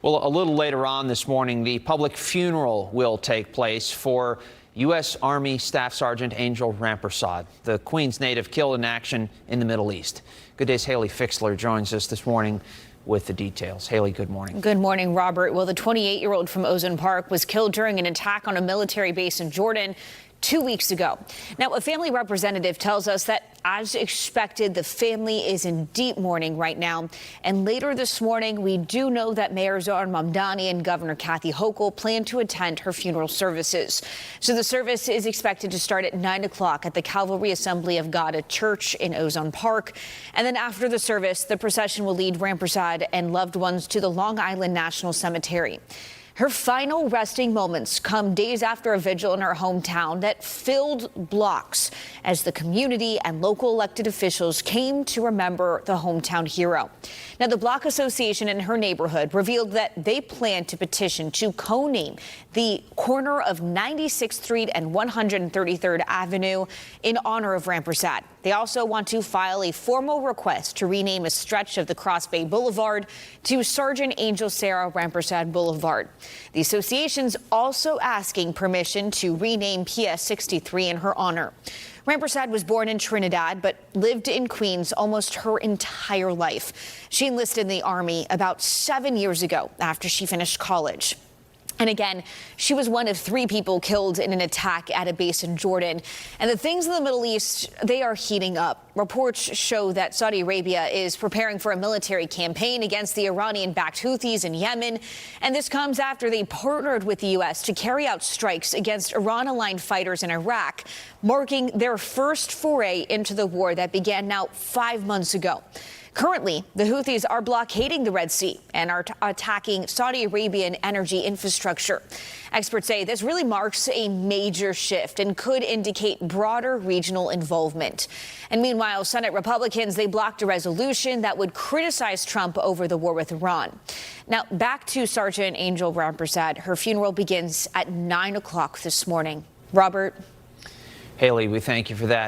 Well, a little later on this morning, the public funeral will take place for U.S. Army Staff Sergeant Angel Rampersad, the Queens native killed in action in the Middle East. Good day's Hayley Fixler joins us this morning with the details. Hayley, good morning. Good morning, Robert. Well, the 28-year-old from Ozone Park was killed during an attack on a military base in Jordan 2 weeks ago. Now, a family representative tells us that, as expected, the family is in deep mourning right now. And later this morning, we do know that Mayor Zohar Mamdani and Governor Kathy Hochul plan to attend her funeral services. So the service is expected to start at 9 o'clock at the Calvary Assembly of God, a church in Ozone Park. And then after the service, the procession will lead Rampersad and loved ones to the Long Island National Cemetery. Her final resting moments come days after a vigil in her hometown that filled blocks as the community and local elected officials came to remember the hometown hero. Now, the Block Association in her neighborhood revealed that they plan to petition to co-name the corner of 96th Street and 133rd Avenue in honor of Rampersad. They also want to file a formal request to rename a stretch of the Cross Bay Boulevard to Sergeant Angel Rampersad Boulevard. The association's also asking permission to rename PS 63 in her honor. Rampersad was born in Trinidad but lived in Queens almost her entire life. She enlisted in the Army about 7 years ago after she finished college. And again, she was one of 3 people killed in an attack at a base in Jordan. And the things in the Middle East, they are heating up. Reports show that Saudi Arabia is preparing for a military campaign against the Iranian-backed Houthis in Yemen. And this comes after they partnered with the U.S. to carry out strikes against Iran-aligned fighters in Iraq, marking their first foray into the war that began now 5 months ago. Currently, the Houthis are blockading the Red Sea and are attacking Saudi Arabian energy infrastructure. Experts say this really marks a major shift and could indicate broader regional involvement. And meanwhile, Senate Republicans, they blocked a resolution that would criticize Trump over the war with Iran. Now, back to Sergeant Angel Rampersad. Her funeral begins at 9 o'clock this morning. Robert. Hayley, we thank you for that.